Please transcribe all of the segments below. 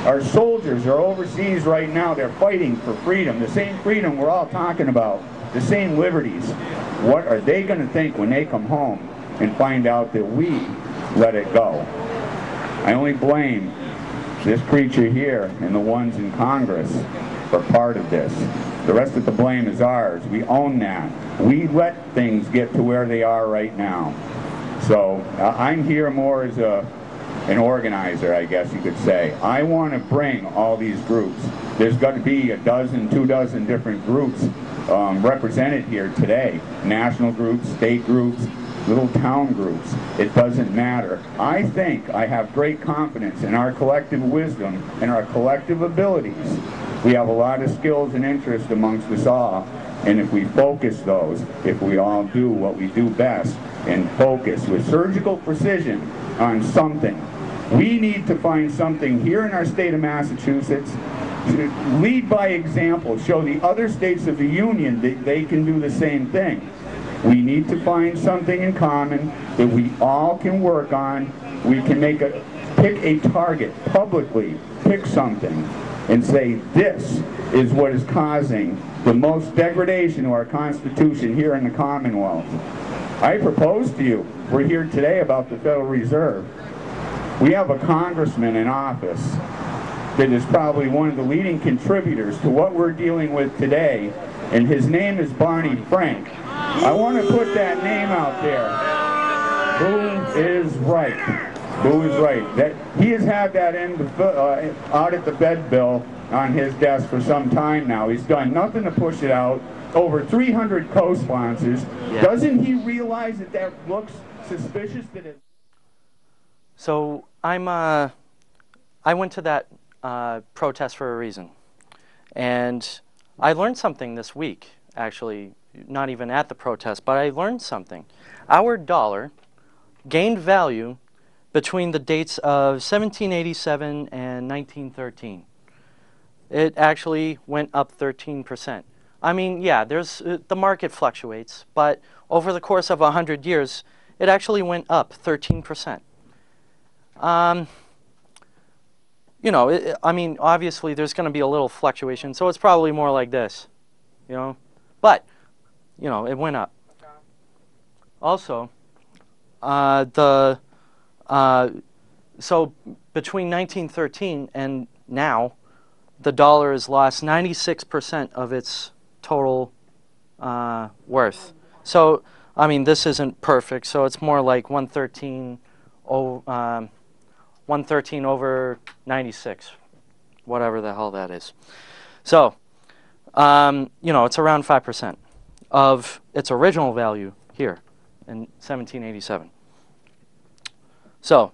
Our soldiers are overseas right now. They're fighting for freedom, the same freedom we're all talking about, the same liberties. What are they going to think when they come home and find out that we let it go? I only blame this creature here and the ones in Congress for part of this. The rest of the blame is ours. We own that. We let things get to where they are right now. So I'm here more as an organizer, I guess you could say. I want to bring all these groups. There's got to be a dozen, 2 dozen different groups represented here today. National groups, state groups, little town groups. It doesn't matter. I think I have great confidence in our collective wisdom and our collective abilities. We have a lot of skills and interest amongst us all, and if we focus those, if we all do what we do best and focus with surgical precision on something, we need to find something here in our state of Massachusetts to lead by example, show the other states of the Union that they can do the same thing. We need to find something in common that we all can work on. We can pick a target publicly, pick something, and say this is what is causing the most degradation to our Constitution here in the Commonwealth. I propose to you, we're here today about the Federal Reserve. We have a congressman in office that is probably one of the leading contributors to what we're dealing with today, and his name is Barney Frank. I want to put that name out there. Who is right? Who is right? That he has had that out at the Fed bill on his desk for some time now. He's done nothing to push it out. Over 300 co-sponsors. Yeah. Doesn't he realize that that looks suspicious? That it. So I went to that protest for a reason, and I learned something this week. Actually, not even at the protest, but I learned something. Our dollar gained value between the dates of 1787 and 1913. It actually went up 13%. I mean, yeah, the market fluctuates, but over the course of 100 years, it actually went up 13%. You know, I mean, obviously there's going to be a little fluctuation, so it's probably more like this, you know. But, you know, it went up. Also, so between 1913 and now, the dollar has lost 96% of its total worth. So, I mean, this isn't perfect, so it's more like 113 over 96, whatever the hell that is. So, you know, it's around 5% of its original value here in 1787. So,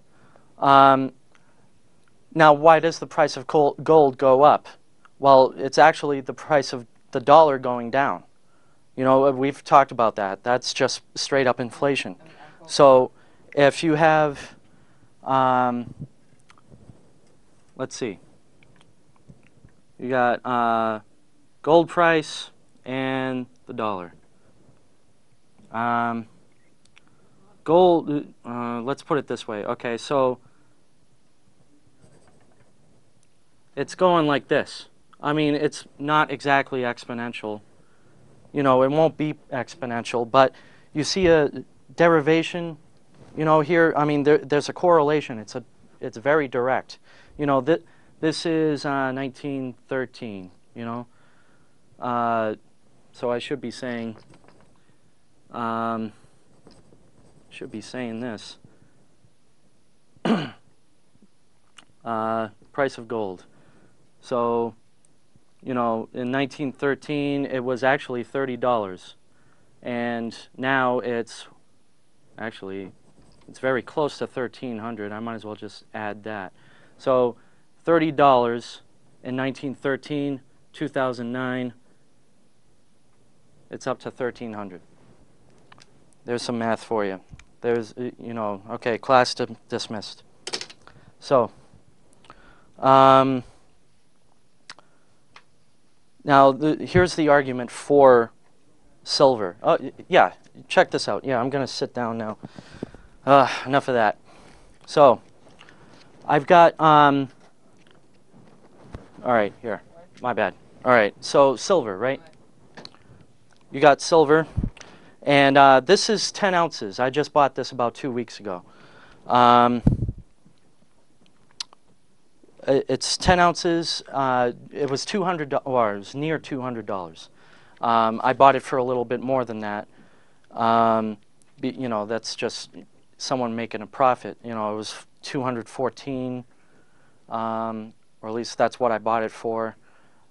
now why does the price of gold go up? Well, it's actually the price of the dollar going down. You know, we've talked about that. That's just straight up inflation. So, if you have, let's see, you got gold price and the dollar. Gold, let's put it this way. Okay, so it's going like this. I mean, it's not exactly exponential. You know, it won't be exponential, but you see a derivation, you know, here. I mean, there's a correlation. It's very direct. You know, this is 1913, you know. So I should be saying this. Price of gold. So, you know, in 1913 it was actually $30, and now it's very close to 1,300. I might as well just add that. So, $30 in 1913, 2009, it's up to 1,300. There's some math for you. There's, you know, okay, class dismissed. So, now here's the argument for silver. Oh, yeah, check this out. Yeah, I'm going to sit down now. Enough of that. So, I've got All right, here. My bad. All right, so silver, right? You got silver. And this is 10 ounces. I just bought this about 2 weeks ago. It's 10 ounces. It was $200, or it was near $200. I bought it for a little bit more than that. You know, that's just someone making a profit. You know, it was 214, or at least that's what I bought it for.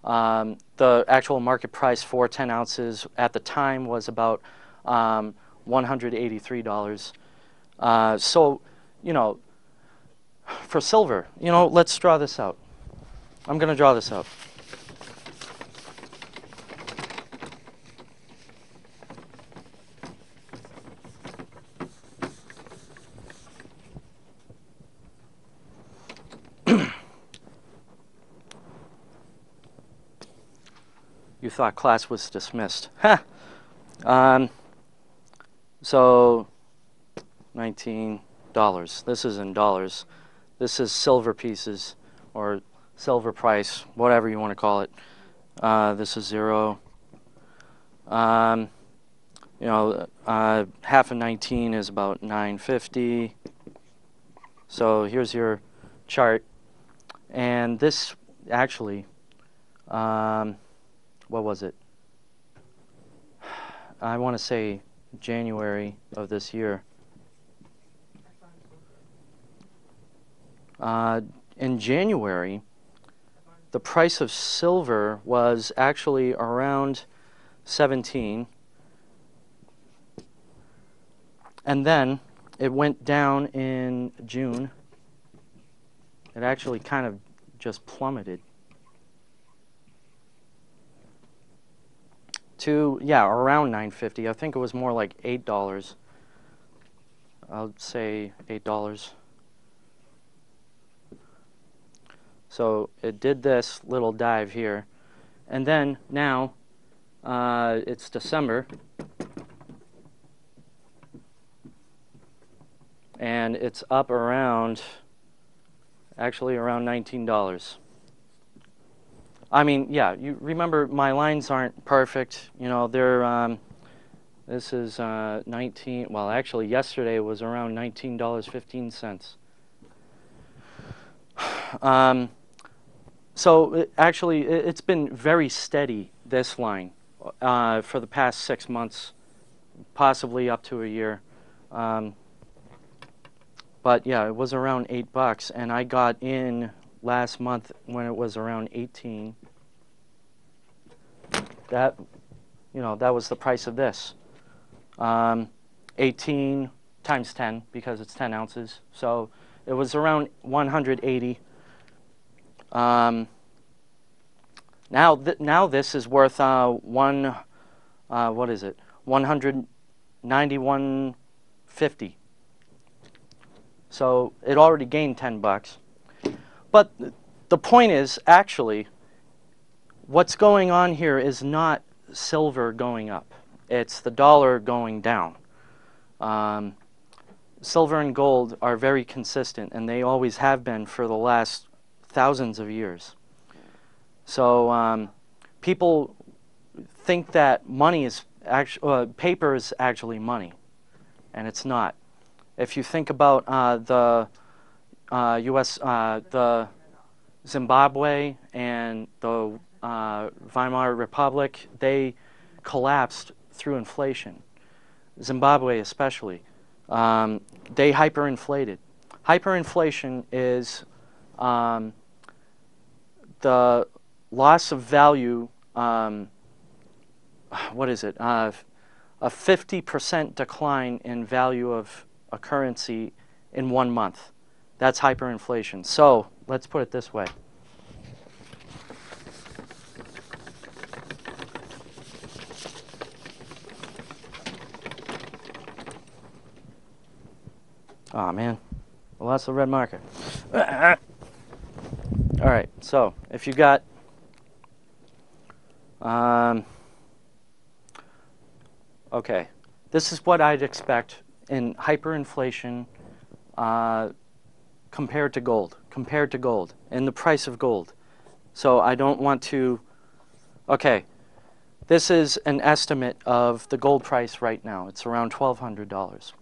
The actual market price for 10 ounces at the time was about $183. So, you know, for silver, you know, let's draw this out. I'm going to draw this out. You thought class was dismissed. So $19. This is in dollars. This is silver pieces or silver price, whatever you want to call it. This is 0. You know, half of 19 is about 950. So here's your chart. And this actually, what was it? I want to say January of this year. In January, the price of silver was actually around 17. And then it went down in June. It actually kind of just plummeted to, yeah, around 950. I think it was more like $8. I'll say $8. So it did this little dive here. And then now it's December. And it's up around, actually around $19. I mean, yeah, you remember my lines aren't perfect. You know, they're, this is 19, well, actually yesterday was around $19.15. So actually, it's been very steady, this line, for the past 6 months, possibly up to a year. But yeah, it was around $8, and I got in last month when it was around 18. That, you know, that was the price of this. 18 times 10 because it's 10 ounces. So it was around 180. Now this is worth what is it? 191.50. So it already gained $10. But the point is, actually, what's going on here is not silver going up. It's the dollar going down. Silver and gold are very consistent, and they always have been for the last thousands of years. So people think that money is paper is actually money, and it's not. If you think about the U.S., the Zimbabwe and the Weimar Republic, they collapsed through inflation. Zimbabwe especially, they hyperinflated. Hyperinflation is the loss of value, what is it, a 50% decline in value of a currency in 1 month. That's hyperinflation. So let's put it this way. Oh man, I lost the red marker. All right, so if you got okay, this is what I'd expect in hyperinflation compared to gold, and the price of gold. So I don't want to, okay, this is an estimate of the gold price right now. It's around $1,200.